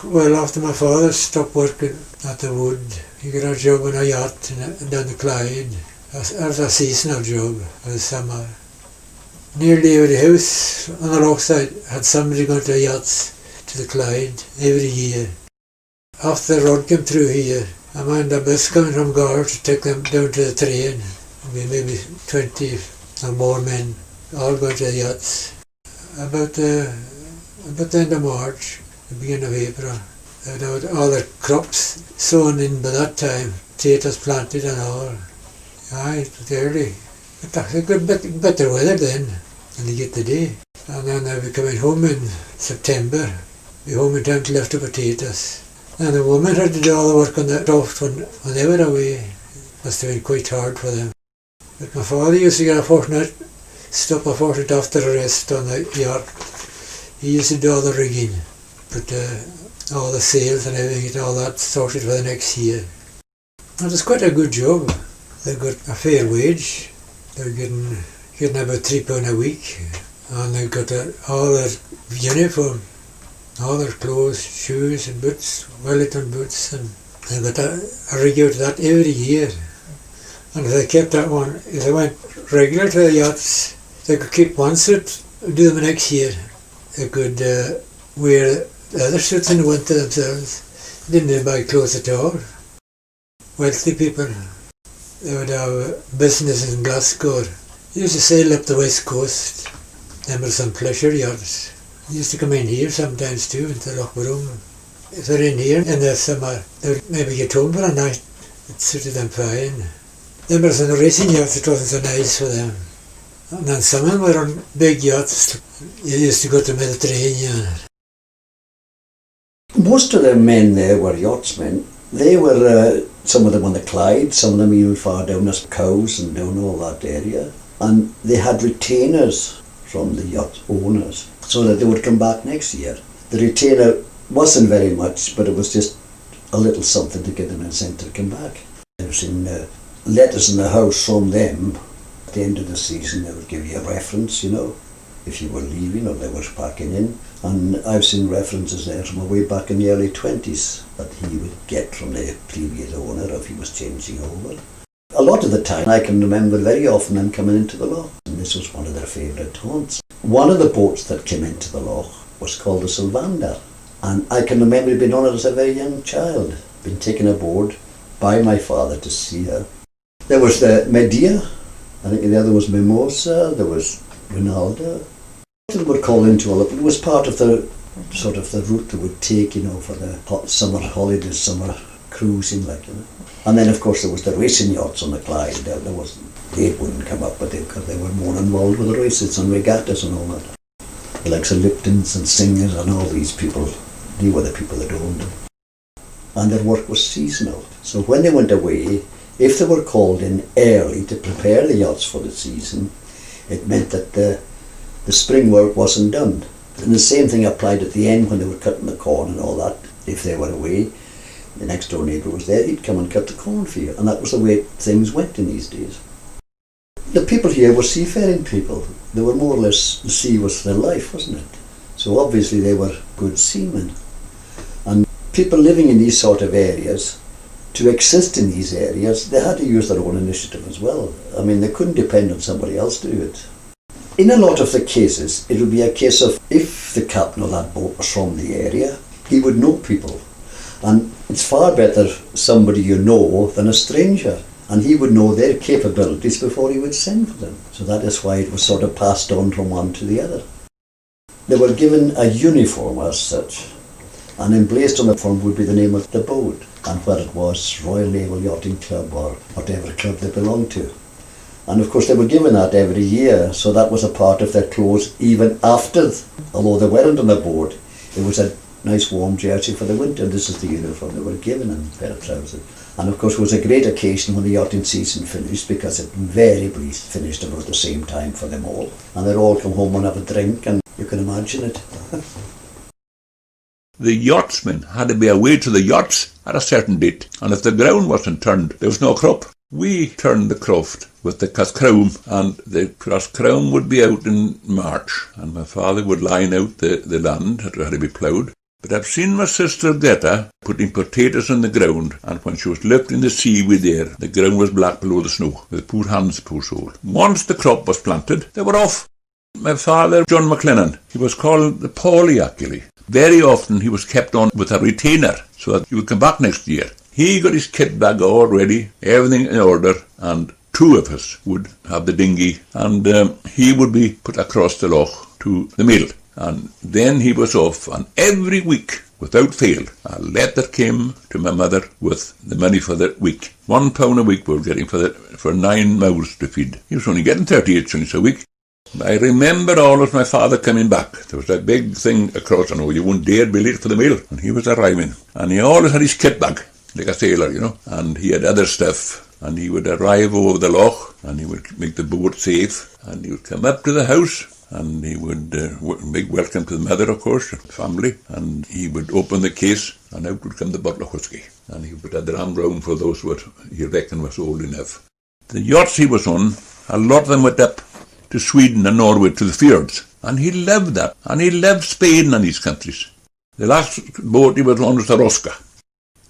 Well, after my father stopped working at the wood, he got a job on a yacht down the Clyde. That was a seasonal job for the summer. Nearly every house on the loch side had somebody going to the yachts to the Clyde every year. After the road came through here, I mind a bus coming from Gar to take them down to the train. Maybe 20 or more men all going to the yachts. About the end of March, the beginning of April, there were all the crops sown in by that time, potatoes planted and all. Aye, it was early. But it was better weather then than you get today. And then I'll be coming home in September, be home in time to lift the potatoes. And the women had to do all the work on the croft when they were away. It must have been quite hard for them. But my father used to get a fortnight after the rest on the yacht. He used to do all the rigging, put all the sails and everything, all that sorted for the next year. It was quite a good job. They got a fair wage. They were getting about £3 a week, and they got all their uniform, all their clothes, shoes and boots, Wellington boots, and they got a rig out of that every year. And if they kept that one, if they went regular to the yachts, they could keep one suit and do them the next year. They could wear the other suits in the winter themselves. They didn't buy clothes at all. Wealthy people, they would have businesses in Glasgow. They used to sail up the west coast. There were some pleasure yachts. They used to come in here sometimes too, into Loch Broom. If they're in here in the summer, they would maybe get home for a night. It suited them fine. There were some racing yachts, it wasn't so nice for them. And then some of them were on big yachts. You used to go to the Mediterranean. Most of the men there were yachtsmen. They were, some of them on the Clyde, some of them even far down as Cowes and down all that area. And they had retainers from the yacht owners so that they would come back next year. The retainer wasn't very much, but it was just a little something to get them incentive to come back. I've seen letters in the house from them. At the end of the season they would give you a reference, you know, if you were leaving or they were packing in. And I've seen references there from way back in the early 20s that he would get from the previous owner if he was changing over. A lot of the time I can remember very often them coming into the loch, and this was one of their favourite haunts. One of the boats that came into the loch was called the Sylvander, and I can remember being on it as a very young child, being taken aboard by my father to see her. There was the Medea, I think the other was Mimosa, there was Ronaldo. They were called into all of it. It was part of the sort of the route they would take, you know, for the hot summer holidays, summer cruising, like, you know. And then of course there was the racing yachts on the Clyde. They wouldn't come up, but because they were more involved with the races and regattas and all that. The likes of Liptons and Singers and all these people, they were the people that owned them. And their work was seasonal. So when they went away, if they were called in early to prepare the yachts for the season, it meant that the spring work wasn't done. And the same thing applied at the end when they were cutting the corn and all that. If they were away, the next door neighbour was there, he'd come and cut the corn for you. And that was the way things went in these days. The people here were seafaring people. They were more or less, the sea was their life, wasn't it? So obviously they were good seamen. And people living in these sort of areas, to exist in these areas, they had to use their own initiative as well. I mean, they couldn't depend on somebody else to do it. In a lot of the cases, it would be a case of if the captain of that boat was from the area, he would know people. And it's far better somebody you know than a stranger. And he would know their capabilities before he would send for them. So that is why it was sort of passed on from one to the other. They were given a uniform as such. And emblazoned on the form would be the name of the boat and where it was, Royal Naval Yachting Club or whatever club they belonged to. And of course they were given that every year, so that was a part of their clothes even after, although they weren't on the board, it was a nice warm jersey for the winter. This is the uniform they were given and a pair of trousers. And of course it was a great occasion when the yachting season finished, because it invariably finished about the same time for them all. And they'd all come home and have a drink, and you can imagine it. The yachtsmen had to be away to the yachts at a certain date, and if the ground wasn't turned, there was no crop. We turned the croft with the Cascrown, and the Cascrown would be out in March, and my father would line out the land that had to be ploughed. But I've seen my sister Greta putting potatoes in the ground, and when she was lifting the seaweed there, the ground was black below the snow, with poor hands, poor soul. Once the crop was planted, they were off. My father, John McLennan, he was called the Paulie actually. Very often he was kept on with a retainer, so that he would come back next year. He got his kit bag all ready, everything in order, and two of us would have the dinghy, and he would be put across the loch to the mill. And then he was off, and every week, without fail, a letter came to my mother with the money for the week. £1 a week we were getting for 9 mouths to feed. He was only getting 38 shillings a week. I remember always my father coming back. There was that big thing across, you wouldn't dare be late for the mill. And he was arriving. And he always had his kit bag, like a sailor, And he had other stuff. And he would arrive over the loch, and he would make the boat safe. And he would come up to the house, and he would make welcome to the mother, of course, family, and he would open the case, and out would come the bottle of whisky, and he would put a dram round for those who he reckoned was old enough. The yachts he was on, a lot of them went up to Sweden and Norway to the fjords, and he loved that, and he loved Spain and these countries. The last boat he was on was the Rosca.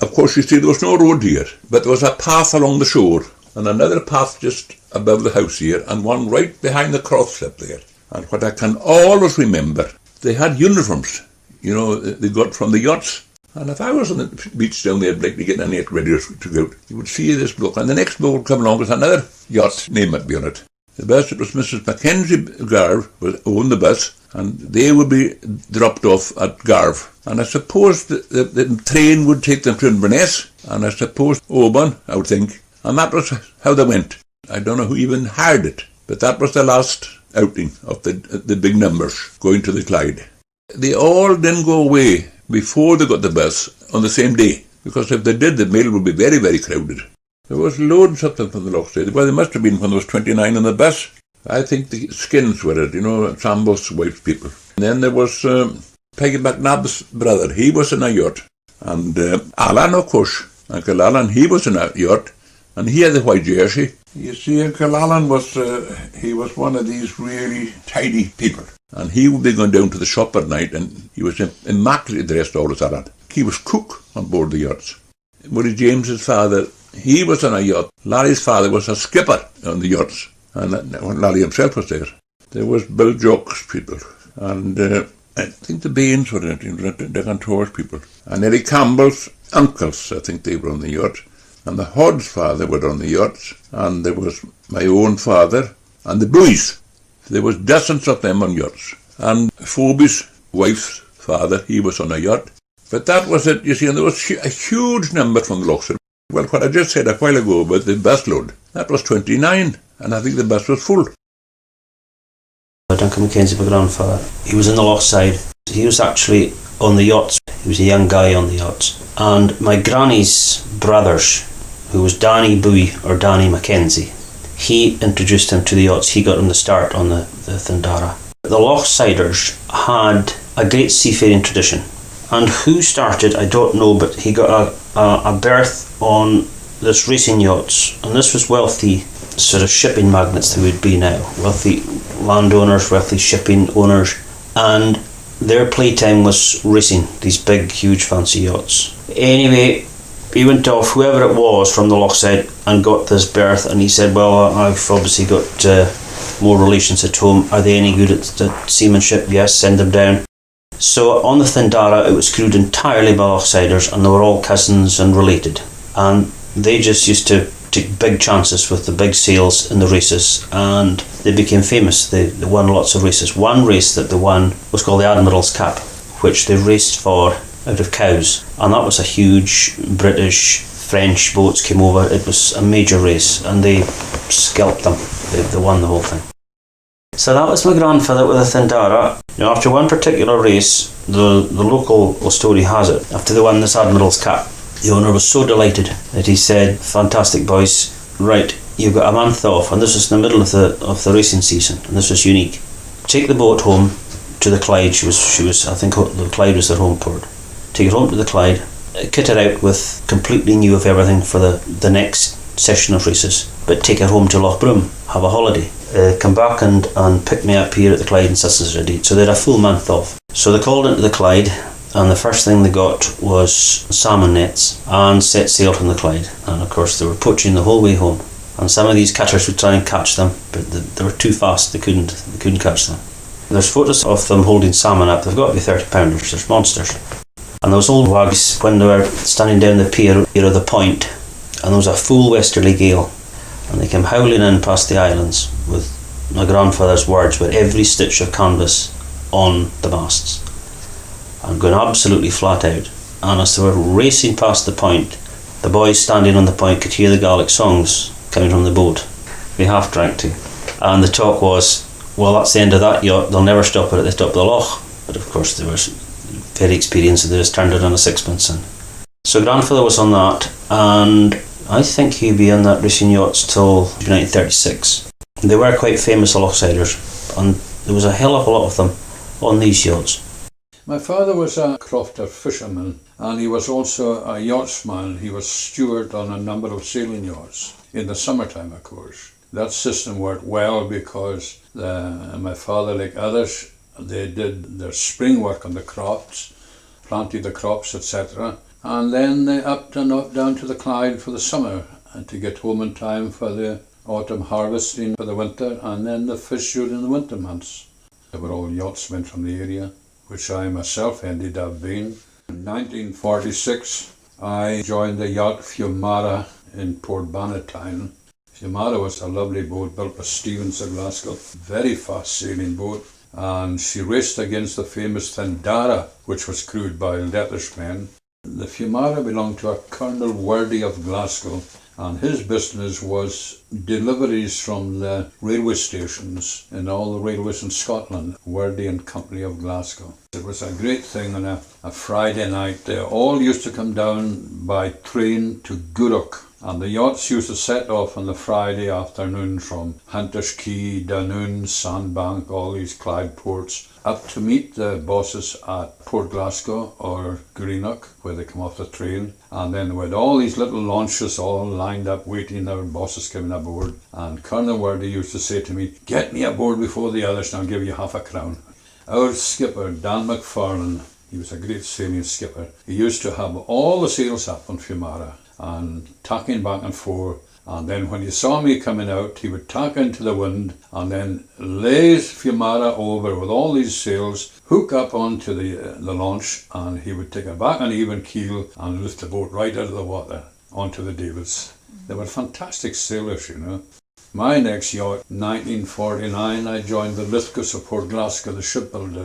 Of course, you see, there was no road here, but there was a path along the shore, and another path just above the house here, and one right behind the cross up there. And what I can always remember, they had uniforms, they got from the yachts. And if I was on the beach down there, like to get a net ready to go out, you would see this bloke. And the next boat would come along with another yacht's name would be on it. The bus, it was Mrs. Mackenzie Garve, owned the bus, and they would be dropped off at Garve. And I suppose the train would take them to Inverness, and I suppose Oban, I would think. And that was how they went. I don't know who even hired it, but that was the last outing of the big numbers going to the Clyde. They all didn't go away before they got the bus on the same day, because if they did, the mail would be very, very crowded. There was loads of them from the Lochside. Well, there must have been when there was 29 on the bus. I think the Skins were it, Sambo's wife's people. And then there was Peggy McNabb's brother. He was in a yacht. And Alan, of course, Uncle Alan, he was in a yacht. And he had the white jersey. You see, Uncle Alan was he was one of these really tidy people. And he would be going down to the shop at night, and he was immaculately dressed all the time. He was cook on board the yachts. Murray James's father, he was on a yacht. Larry's father was a skipper on the yachts. And Larry himself was there. There was Bill Jock's people. And I think the Baines were in it, the Cantor's people. And Eddie Campbell's uncles, I think they were on the yacht. And the Hod's father were on the yachts, and there was my own father, and the Buys. There was dozens of them on yachts. And Phoebe's wife's father, he was on a yacht. But that was it, you see, and there was a huge number from the Lochside. Well, what I just said a while ago about the bus load, that was 29, and I think the bus was full. Duncan Mackenzie, my grandfather, he was in the Lochside. He was actually on the yachts. He was a young guy on the yachts. And my granny's brothers, who was Danny Bowie or Danny Mackenzie, he introduced him to the yachts. He got him the start on the Thindara. The Lochsiders had a great seafaring tradition, and who started, I don't know, but he got a berth on this racing yachts, and this was wealthy sort of shipping magnates they would be now, wealthy landowners, wealthy shipping owners, and their playtime was racing these big, huge, fancy yachts. Anyway, he went off, whoever it was from the Lochside, and got this berth, and he said, well, I've obviously got more relations at home. Are they any good at seamanship? Yes, send them down. So on the Thindara, it was crewed entirely by Lochsiders, and they were all cousins and related. And they just used to take big chances with the big sails in the races, and they became famous. They won lots of races. One race that they won was called the Admiral's Cup, which they raced for out of Cowes, and that was a huge British, French boats came over. It was a major race, and they scalped them. They won the whole thing. So that was my grandfather with the Thindara. After one particular race, the local story has it, after they won this Admiral's Cup, the owner was so delighted that he said, fantastic boys, right, you've got a month off, and this was in the middle of the racing season, and this was unique. Take the boat home to the Clyde. She was I think the Clyde was their home port. Take it home to the Clyde, kit it out with completely new of everything for the next session of races, but take it home to Lochbroom, have a holiday. Come back and pick me up here at the Clyde and Sussex Ready. So they had a full month off. So they called into the Clyde, and the first thing they got was salmon nets and set sail from the Clyde. And of course they were poaching the whole way home. And some of these cutters would try and catch them, but they were too fast, they couldn't catch them. There's photos of them holding salmon up. They've got to be 30-pounders, they're monsters. And those old wags, when they were standing down the pier of the point, and there was a full westerly gale, and they came howling in past the islands with my grandfather's words with every stitch of canvas on the masts, and going absolutely flat out. And as they were racing past the point, the boys standing on the point could hear the Gaelic songs coming from the boat. They half drank to. And the talk was, well, that's the end of that yacht, they'll never stop it at the top of the loch. But of course they were very experienced, and they just turned it on a sixpence. And so grandfather was on that, and I think he'd be on that racing yachts till 1936. They were quite famous Lochsiders, and there was a hell of a lot of them on these yachts. My father was a crofter fisherman, and he was also a yachtsman. He was steward on a number of sailing yachts in the summertime, of course. That system worked well because my father, like others, they did their spring work on the crops, planted the crops, etc. And then they upped and up down to the Clyde for the summer and to get home in time for the autumn harvesting for the winter, and then the fish during the winter months. They were all yachtsmen from the area, which I myself ended up being. In 1946, I joined the yacht Fiumara in Port Bannatyne. Fiumara was a lovely boat built by Stevens of Glasgow, very fast sailing boat, and she raced against the famous Thindara, which was crewed by lettersmen. The Fiumara belonged to a Colonel Wordy of Glasgow, and his business was deliveries from the railway stations in all the railways in Scotland, Wordy and Company of Glasgow. It was a great thing on a Friday night. They all used to come down by train to Gourock, and the yachts used to set off on the Friday afternoon from Hunters Quay, Dunoon, Sandbank, all these Clyde ports, up to meet the bosses at Port Glasgow or Greenock, where they come off the train. And then with all these little launches all lined up waiting, our bosses coming aboard. And Colonel Wordy used to say to me, "Get me aboard before the others and I'll give you half a crown." Our skipper, Dan McFarlane, he was a great sailing skipper. He used to have all the sails up on Fiumara and tacking back and forth. And then when he saw me coming out, he would tack into the wind and then lay Fiumara over with all these sails, hook up onto the launch, and he would take it back on even keel and lift the boat right out of the water onto the davits. They were fantastic sailors, you know. My next yacht, 1949, I joined the Lithgows of Port Glasgow, the shipbuilder.